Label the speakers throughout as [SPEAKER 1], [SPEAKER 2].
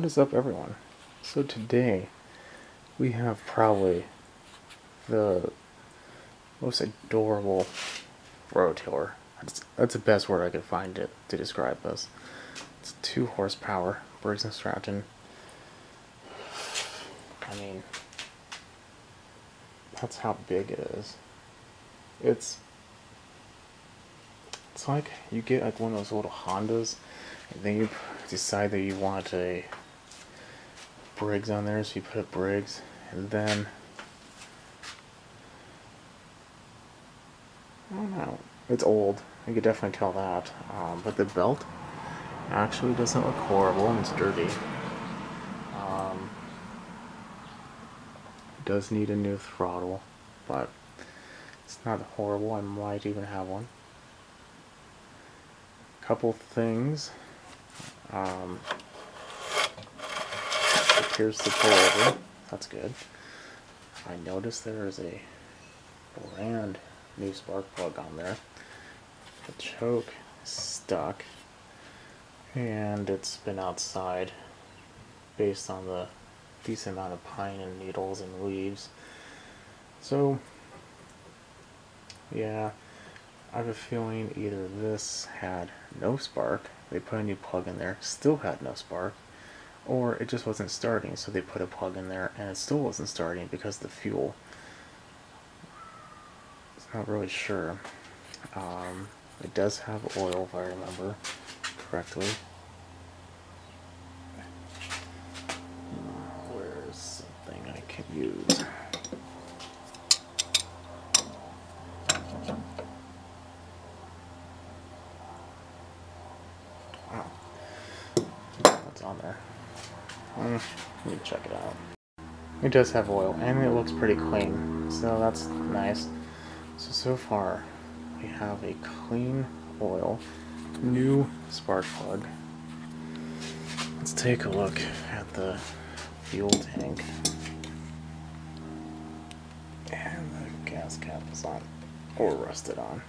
[SPEAKER 1] What is up, everyone? So today we have probably the most adorable rototiller. That's the best word I could find to describe this. It's 2 horsepower Briggs and Stratton. I mean, that's how big it is. It's like you get like one of those little Hondas, and then you decide that you want a Briggs on there, so you put a Briggs, and then I don't know. It's old. You could definitely tell that. But the belt actually doesn't look horrible, and it's dirty. It does need a new throttle, but it's not horrible. I might even have one. Couple things. It appears to pull over. That's good. I noticed there is a brand new spark plug on there. The choke is stuck, and it's been outside based on the decent amount of pine and needles and leaves. So yeah, I have a feeling either this had no spark, they put a new plug in there, still had no spark, or it just wasn't starting, so they put a plug in there and it still wasn't starting because of the fuel. It's not really sure. It does have oil, if I remember correctly. Where's something I can use? Wow. What's on there? Let me check it out. It does have oil, and it looks pretty clean, so that's nice. So far, we have a clean oil, new spark plug. Let's take a look at the fuel tank. And the gas cap is on, or rusted on.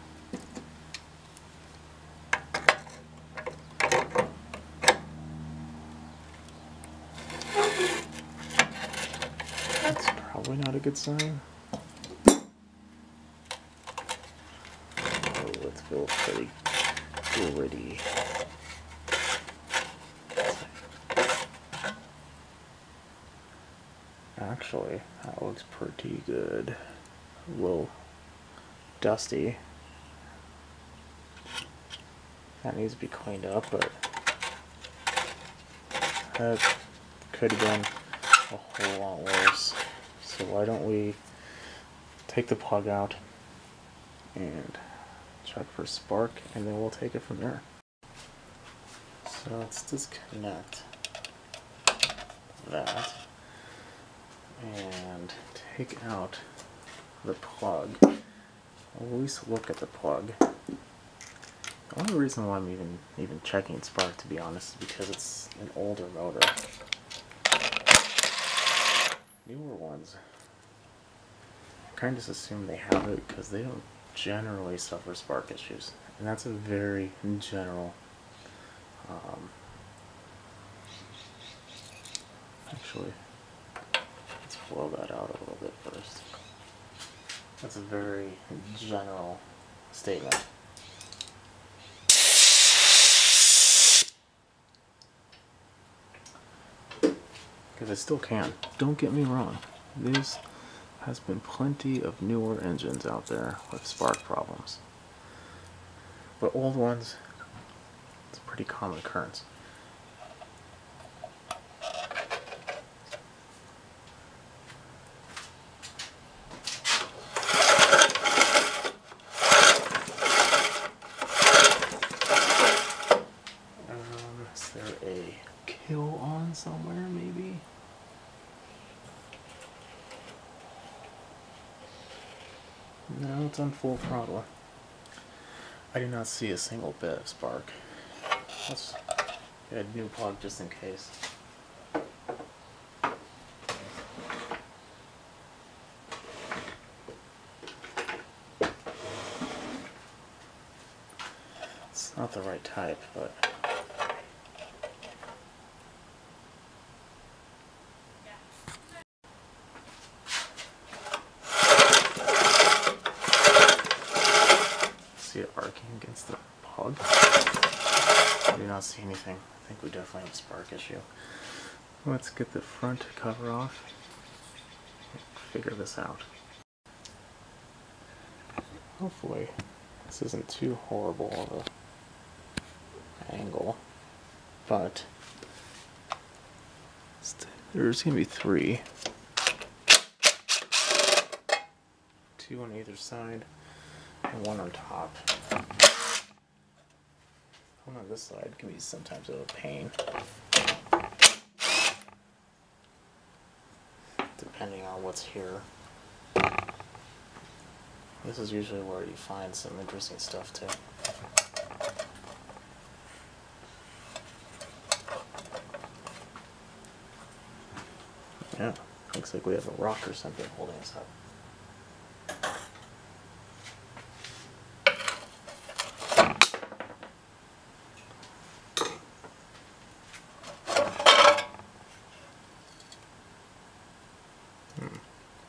[SPEAKER 1] That's probably not a good sign. Oh, it feels pretty gritty. Actually, that looks pretty good. A little dusty. That needs to be cleaned up, but that could have been a whole lot worse. So why don't we take the plug out and check for spark, and then we'll take it from there. So let's disconnect that and take out the plug. At least look at the plug. The only reason why I'm even checking spark, to be honest, is because it's an older motor. Newer ones, I kind of just assume they have it because they don't generally suffer spark issues, and that's a very general. Actually, let's blow that out a little bit first. That's a very general statement. Because it still can. Don't get me wrong. There's has been plenty of newer engines out there with spark problems. But old ones, it's a pretty common occurrence. Is there a kill on somewhere, maybe? No, it's on full throttle. I do not see a single bit of spark. Let's get a new plug just in case. It's not the right type, but not see anything. I think we definitely have a spark issue. Let's get the front cover off and figure this out. Hopefully this isn't too horrible of an angle, but there's going to be 3. 2 on either side and 1 on top. One on this side can be sometimes a pain, depending on what's here. This is usually where you find some interesting stuff too. Yeah, looks like we have a rock or something holding us up.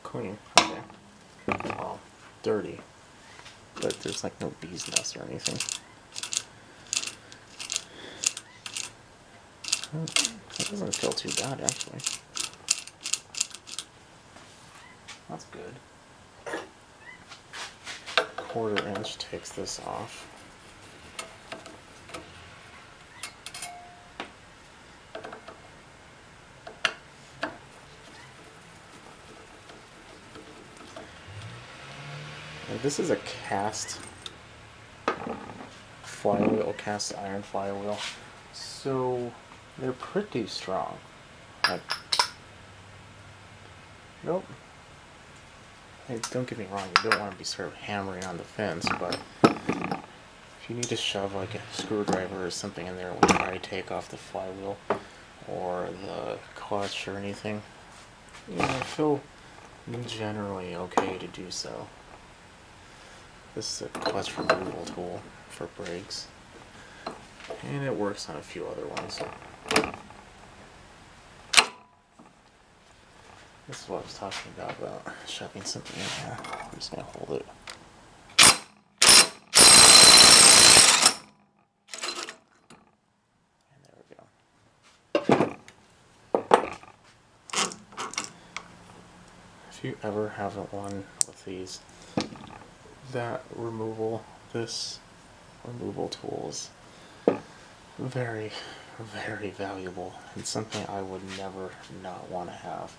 [SPEAKER 1] Clean, okay. Well, dirty, but there's like no bee's nest or anything. It doesn't feel too bad actually. That's good. 1/4 inch takes this off. This is a cast flywheel, cast iron flywheel, so they're pretty strong. Like, nope. Hey, don't get me wrong, you don't want to be sort of hammering on the fins, but if you need to shove like a screwdriver or something in there when you try to take off the flywheel or the clutch or anything, you know, I feel generally okay to do so. This is a clutch removal tool for Briggs, and it works on a few other ones. This is what I was talking about shoving something in here. I'm just going to hold it. And there we go. If you ever have one with these, this removal tool is very, very valuable and something I would never not want to have.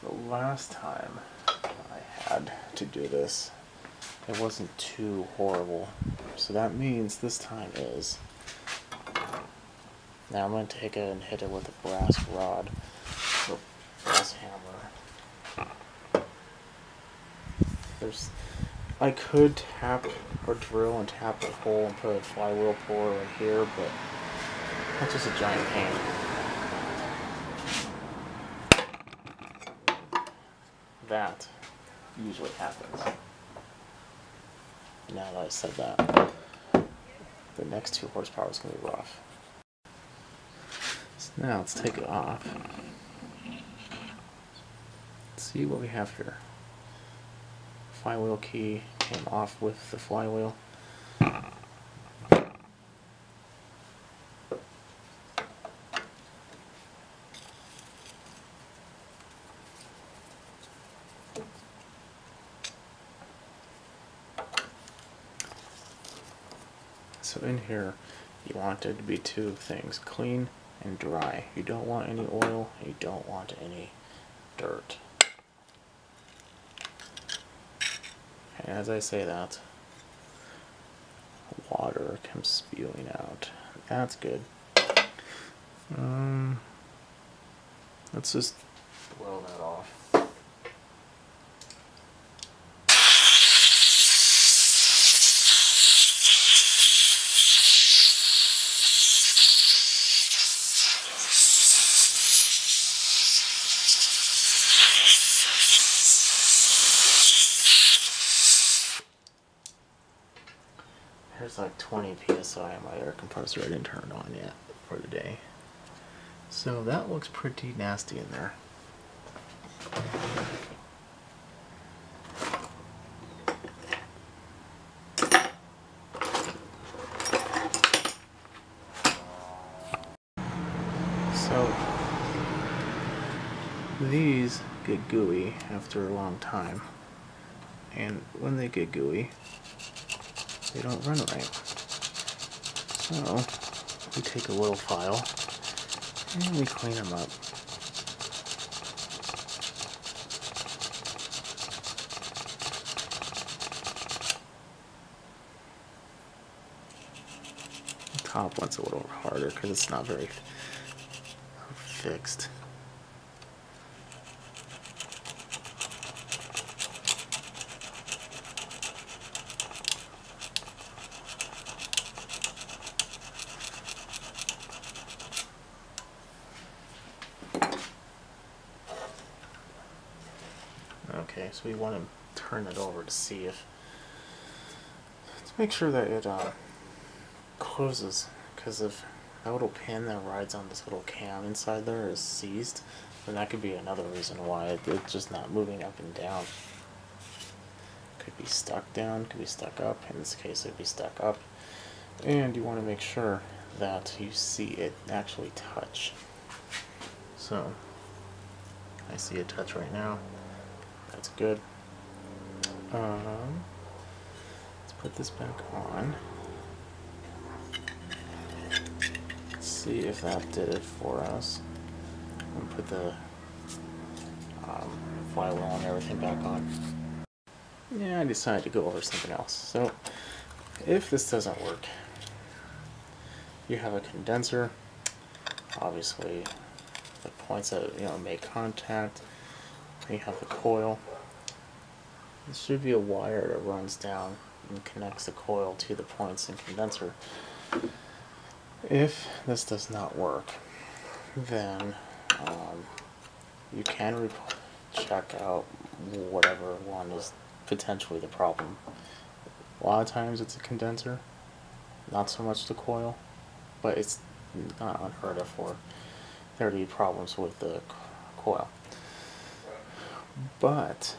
[SPEAKER 1] The last time I had to do this, it wasn't too horrible, so that means this time is. Now I'm going to take it and hit it with a brass rod or brass hammer. I could tap or drill and tap a hole and put a flywheel puller right here, but that's just a giant pain. That usually happens. Now that I said that, the next 2 horsepower is going to be rough. So now let's take it off. Let's see what we have here. Flywheel key came off with the flywheel. So in here, you want it to be 2 things, clean and dry. You don't want any oil, and you don't want any dirt. And as I say that, water comes spewing out. That's good. Let's just blow that off. There's like 20 psi on my air compressor. I didn't turn it on yet for the day. So that looks pretty nasty in there. So these get gooey after a long time, and when they get gooey, they don't run right. So we take a little file and we clean them up. The top one's a little harder because it's not very fixed. Okay, so we want to turn it over to see if, to make sure that it closes, because if that little pin that rides on this little cam inside there is seized, then that could be another reason why it's just not moving up and down. Could be stuck down, could be stuck up. In this case, it'd be stuck up. And you want to make sure that you see it actually touch. So, I see it touch right now. That's good. Let's put this back on. Let's see if that did it for us. And put the flywheel and everything back on. Yeah, I decided to go over something else. So, if this doesn't work, you have a condenser. Obviously, the points that make contact. You have the coil. There should be a wire that runs down and connects the coil to the points and condenser. If this does not work, then you can check out whatever one is potentially the problem. A lot of times it's a condenser, not so much the coil, but it's not unheard of for there to be problems with the coil. But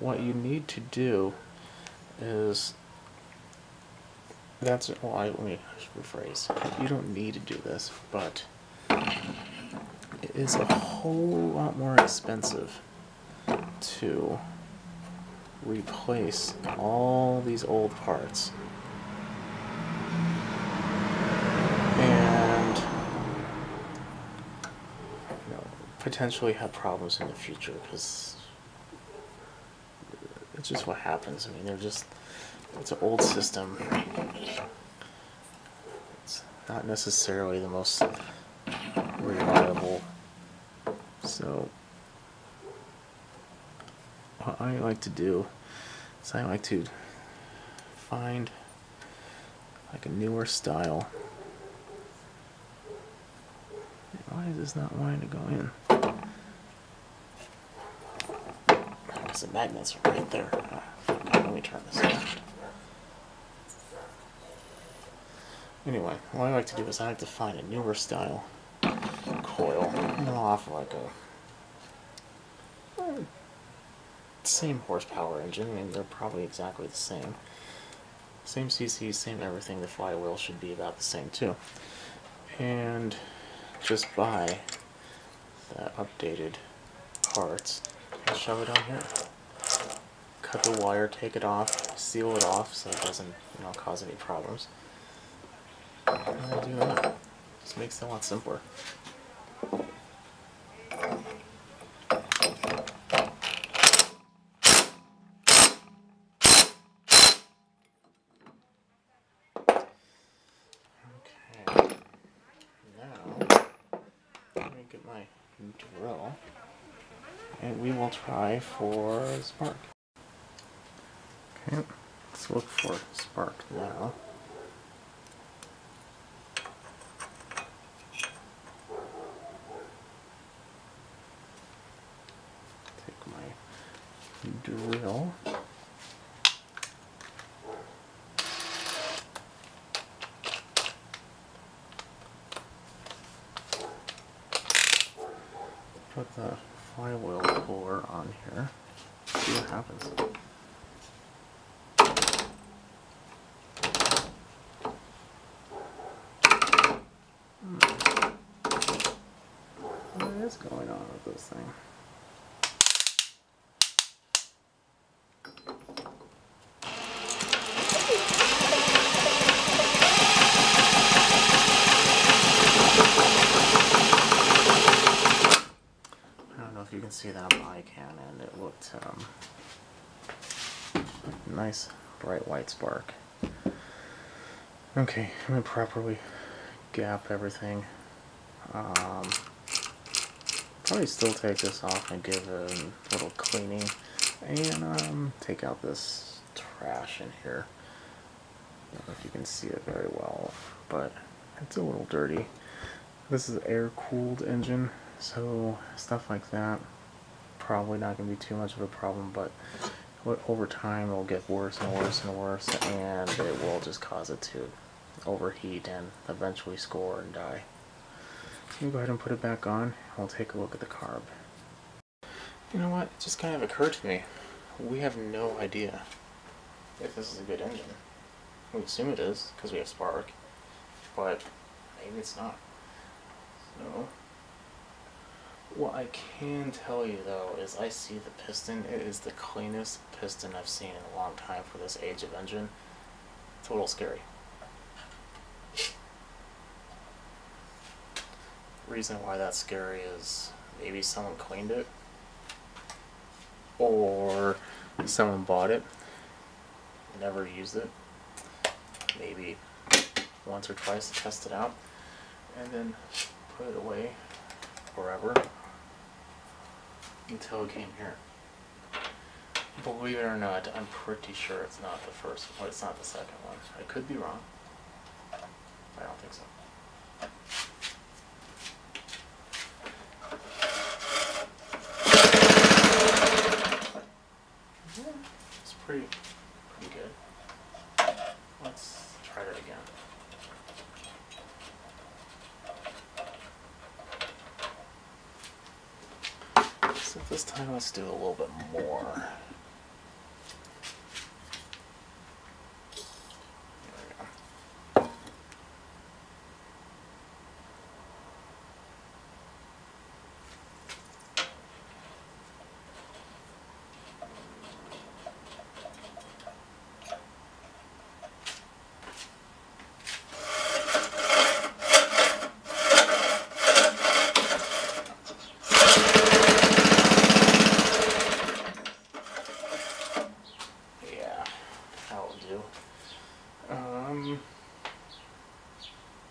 [SPEAKER 1] what you need to do is, let me rephrase. You don't need to do this, but it is a whole lot more expensive to replace all these old parts and potentially have problems in the future, because it's just what happens. I mean, it's an old system. It's not necessarily the most reliable. So what I like to do is I like to find like a newer style. Why is this not wanting to go in? Because the magnets are right there. Let me turn this around. Anyway, what I like to do is I like to find a newer style coil, off like a same horsepower engine. I mean, they're probably exactly the same. Same CC, same everything. The flywheel should be about the same too. And just buy the updated parts and shove it on here. Cut the wire, take it off, seal it off so it doesn't cause any problems. And do that. Just makes it a lot simpler. My drill, and we will try for spark. Okay, let's look for spark now. Take my drill. Put the flywheel puller on here. See what happens. is going on with this thing? I don't know if you can see that, but I can, and it looked nice, bright white spark. Okay, I'm gonna properly gap everything. Probably still take this off and give it a little cleaning, and take out this trash in here. I don't know if you can see it very well, but it's a little dirty. This is an air-cooled engine, so stuff like that probably not going to be too much of a problem, but over time it'll get worse and worse and worse, and it will just cause it to overheat and eventually score and die. So go ahead and put it back on, and we'll take a look at the carb. You know what, it just kind of occurred to me, we have no idea if this is a good engine. We assume it is, because we have spark, but maybe it's not. So, what I can tell you though is I see the piston. It is the cleanest piston I've seen in a long time for this age of engine. It's a little scary. Reason why that's scary is maybe someone cleaned it, or someone bought it, never used it, maybe once or twice to test it out, and then put it away forever until it came here. Believe it or not, I'm pretty sure it's not the first one, it's not the second one. I could be wrong. I don't think so. It's pretty good. Let's try that again. So this time let's do a little bit more.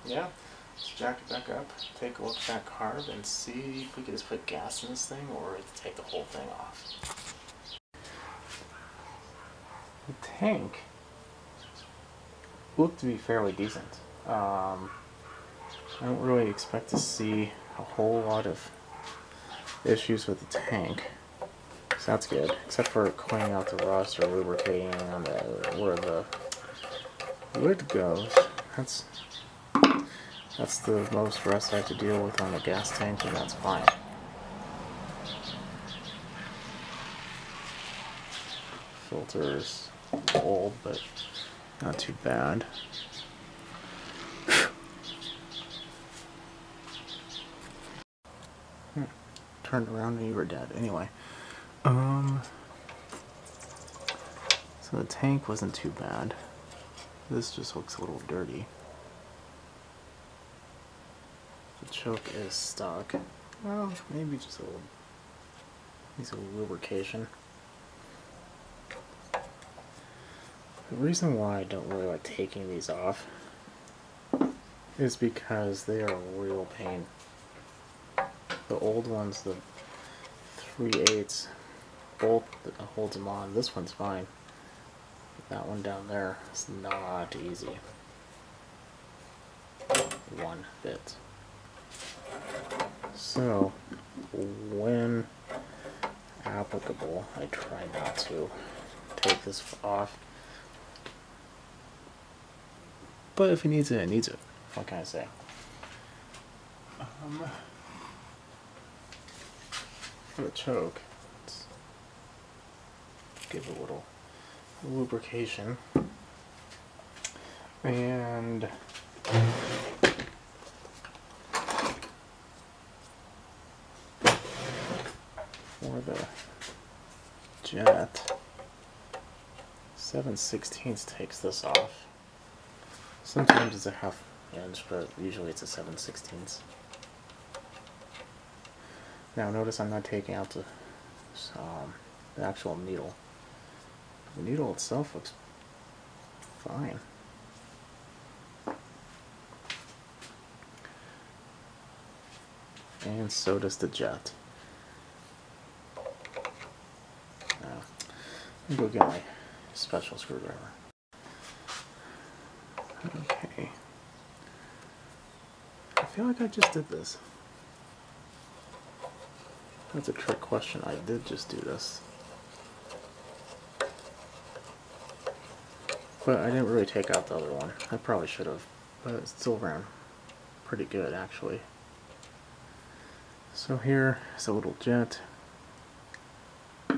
[SPEAKER 1] Yeah, let's jack it back up, take a look at that carb, and see if we can just put gas in this thing or take the whole thing off. The tank looked to be fairly decent. I don't really expect to see a whole lot of issues with the tank, so that's good, except for cleaning out the rust or lubricating on where the lid goes. That's the most rust I have to deal with on the gas tank, and that's fine. Filter's old, but not too bad. Turned around and you were dead. Anyway, so the tank wasn't too bad. This just looks a little dirty. The choke is stuck. Well, maybe just a little. Needs a little lubrication. The reason why I don't really like taking these off is because they are a real pain. The old ones, the 3/8 bolt that holds them on. This one's fine. That one down there is not easy. One bit. So, when applicable, I try not to take this off. But if it needs it, it needs it. What can I say? For the choke, let's give it a little lubrication. And for the jet. 7/16 takes this off. Sometimes it's a 1/2 inch, but usually it's a 7/16. Now notice I'm not taking out the actual needle. The needle itself looks fine. And so does the jet. Now, let me go get my special screwdriver. Okay. I feel like I just did this. That's a trick question. I did just do this. But I didn't really take out the other one. I probably should have. But it still ran pretty good, actually. So here is a little jet. So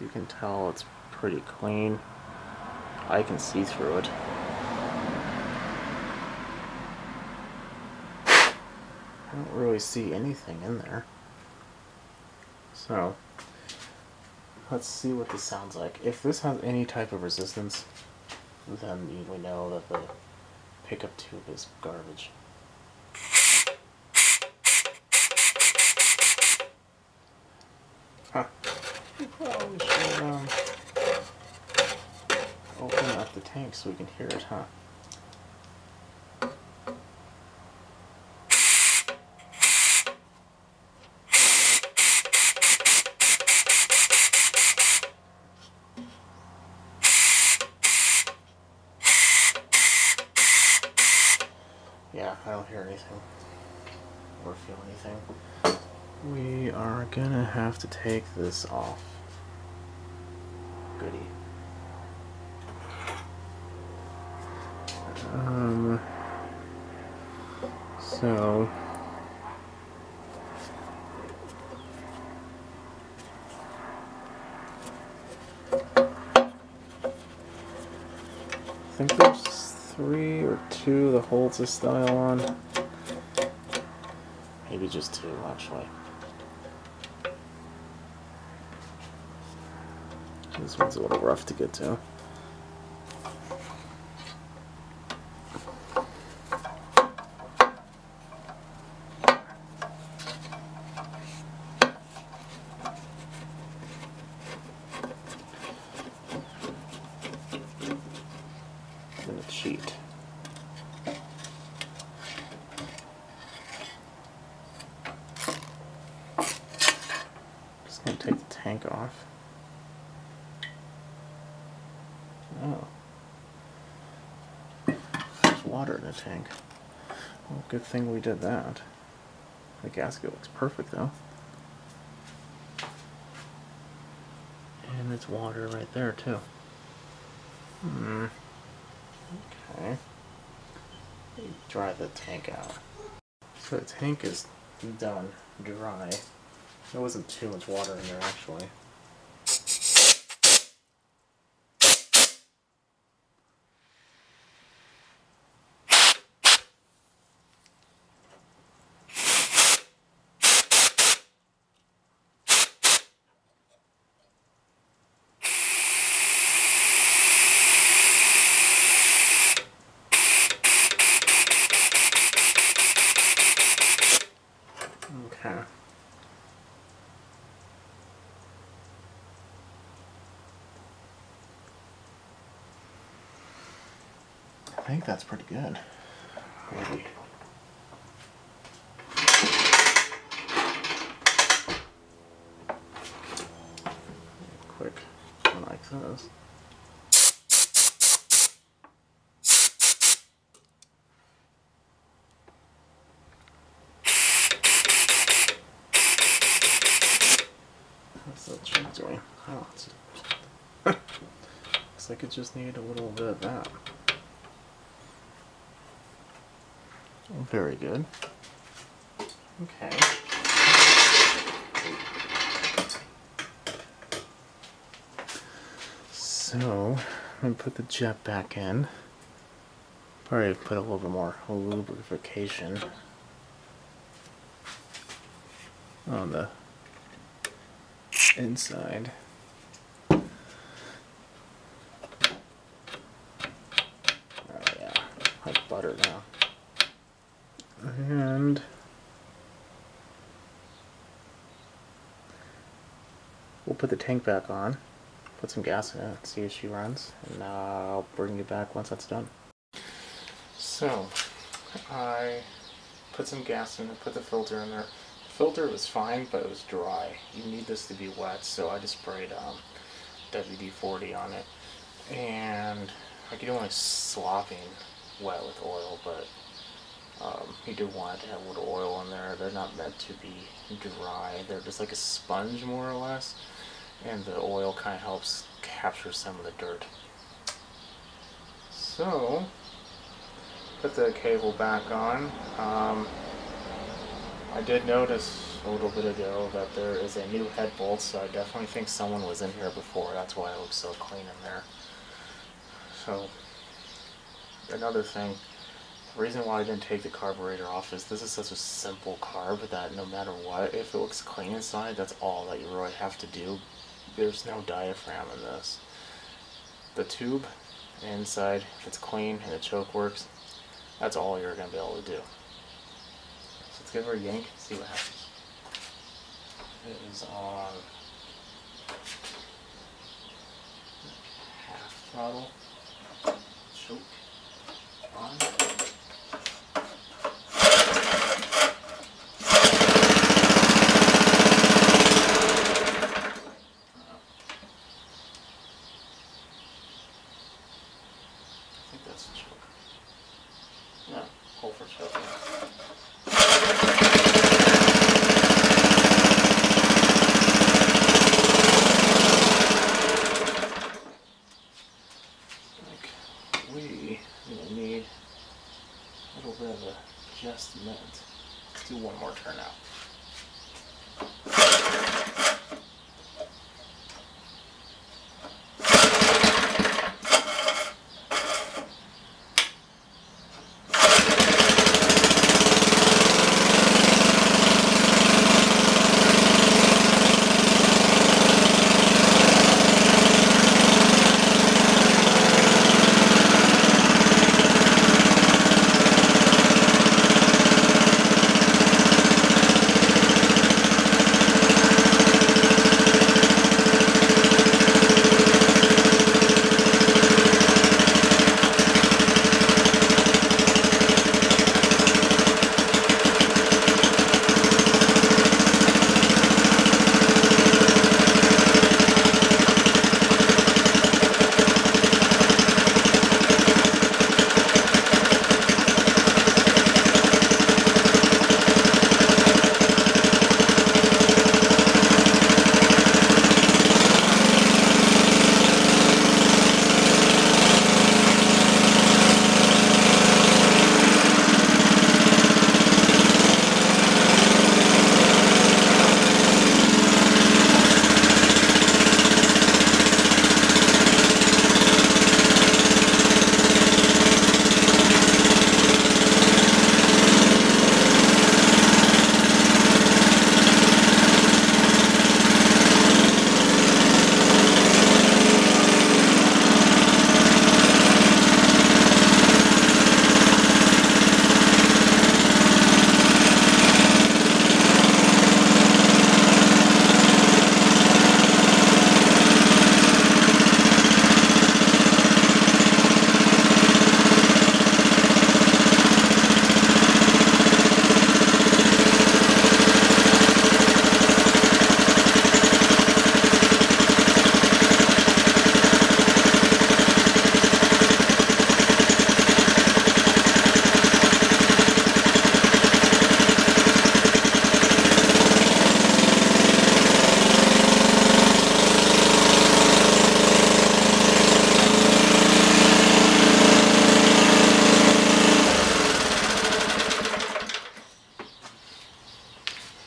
[SPEAKER 1] you can tell it's pretty clean. I can see through it. I don't really see anything in there. So let's see what this sounds like. If this has any type of resistance, then we know that the pickup tube is garbage. Huh. We probably should open up the tank so we can hear it, huh? Yeah, I don't hear anything or feel anything. We are gonna have to take this off. Goody. So I think there's 3 or 2 that holds this style on. Maybe just 2, actually. This one's a little rough to get to. And a cheat. Just gonna take the tank off. Oh. There's water in the tank. Well, good thing we did that. The gasket looks perfect though. And it's water right there too. Okay. Let me dry the tank out. So the tank is done, dry. There wasn't too much water in there actually. Okay. I think that's pretty good. Maybe. Quick one like this. What's that tree doing? Oh, it's looks like it just needed a little bit of that. Very good. Okay. So, I'm going to put the jet back in. Probably put a little bit more lubrication. on the inside. Oh yeah, like butter now. And we'll put the tank back on, put some gas in it, see if she runs, and I'll bring you back once that's done. So, I put some gas in it, put the filter in there. The filter was fine, but it was dry. You need this to be wet, so I just sprayed WD-40 on it. And like, you don't want it slopping wet with oil, but you do want it to have a little oil in there. They're not meant to be dry. They're just like a sponge, more or less. And the oil kind of helps capture some of the dirt. So, put the cable back on. I did notice a little bit ago that there is a new head bolt, so I definitely think someone was in here before. That's why it looks so clean in there. So, another thing, the reason why I didn't take the carburetor off is this is such a simple carb that no matter what, if it looks clean inside, that's all that you really have to do. There's no diaphragm in this. The tube inside, if it's clean and the choke works, that's all you're going to be able to do. So let's give her a yank and see what happens. It is on half throttle. Choke on. I think that's a choke. No, pull for choke. Like, we need a little bit of adjustment. Let's do one more turn out.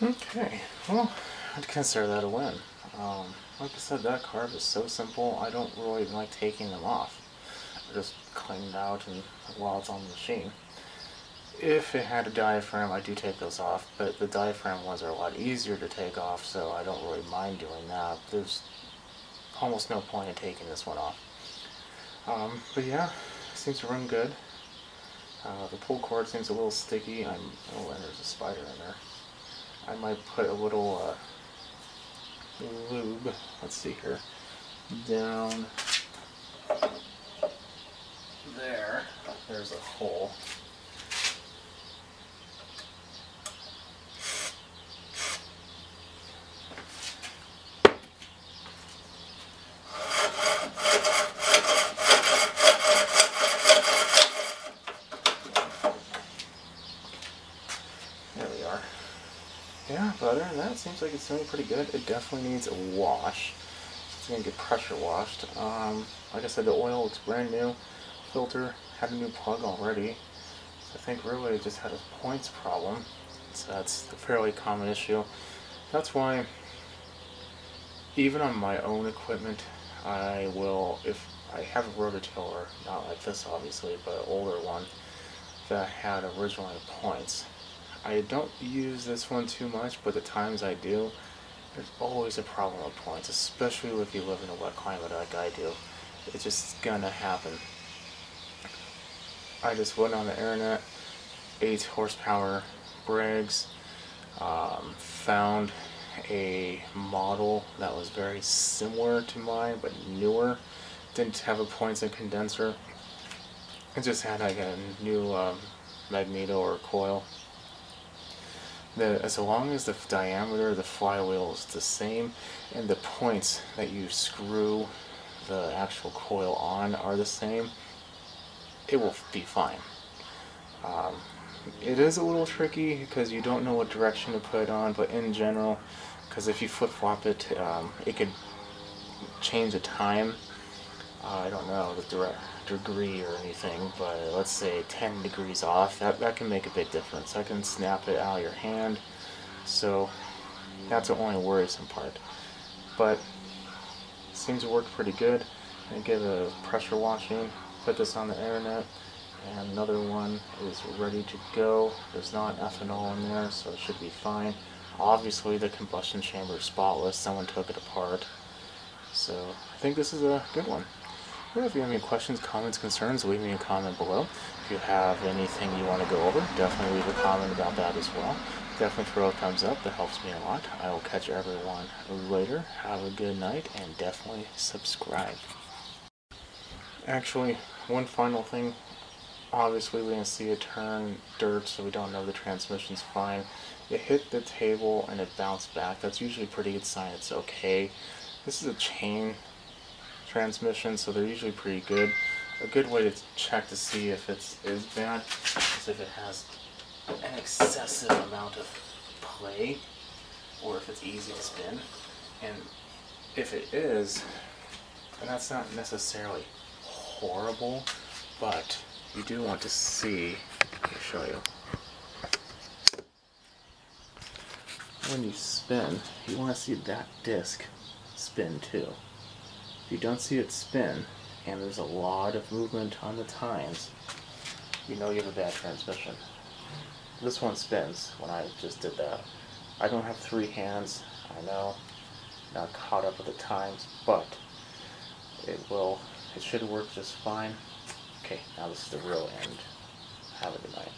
[SPEAKER 1] Okay, well, I'd consider that a win. Like I said, that carb is so simple, I don't really like taking them off. I just clean it out and while it's on the machine. if it had a diaphragm, I do take those off, but the diaphragm ones are a lot easier to take off, so I don't really mind doing that. There's almost no point in taking this one off. But yeah, seems to run good. The pull cord seems a little sticky. Oh, and there's a spider in there. I might put a little lube, let's see here, down there. There's a hole. There we are. Yeah, but other than that, it seems like it's doing pretty good. It definitely needs a wash. It's going to get pressure washed. Like I said, the oil looks brand new. Filter had a new plug already. So I think really it just had a points problem. So that's a fairly common issue. That's why even on my own equipment, I will, if I have a rototiller, not like this obviously, but an older one that had originally points. I don't use this one too much, but the times I do, there's always a problem with points, especially if you live in a wet climate like I do. It's just gonna happen. I just went on the internet, 8 horsepower Briggs, found a model that was very similar to mine but newer. Didn't have a points and condenser. It just had like a new magneto or coil. As long as the diameter of the flywheel is the same and the points that you screw the actual coil on are the same, it will be fine. It is a little tricky because you don't know what direction to put it on, but in general, because if you flip-flop it, it could change the time. I don't know the degree or anything, but let's say 10 degrees off, that can make a big difference. That can snap it out of your hand, so that's the only worrisome part. But it seems to work pretty good. I give it a pressure washing, put this on the internet, and another one is ready to go. There's not ethanol in there, so it should be fine. Obviously the combustion chamber is spotless, someone took it apart. So I think this is a good one. Well, if you have any questions, comments, concerns, leave me a comment below. If you have anything you want to go over, definitely leave a comment about that as well. Definitely throw a thumbs up, that helps me a lot. I will catch everyone later. Have a good night, and definitely subscribe. Actually, one final thing. Obviously, we didn't see it turn dirt, so we don't know the transmission's fine. It hit the table and it bounced back. That's usually a pretty good sign it's okay. This is a chain transmission, so they're usually pretty good. A good way to check to see if it is bad is if it has an excessive amount of play, or if it's easy to spin. And if it is, and that's not necessarily horrible, but you do want to see, let me show you. When you spin, you want to see that disc spin too. If you don't see it spin, and there's a lot of movement on the tines, you know you have a bad transmission. This one spins when I just did that. I don't have 3 hands, I know, not caught up with the times, but it should work just fine. Okay, now this is the real end. Have a good night.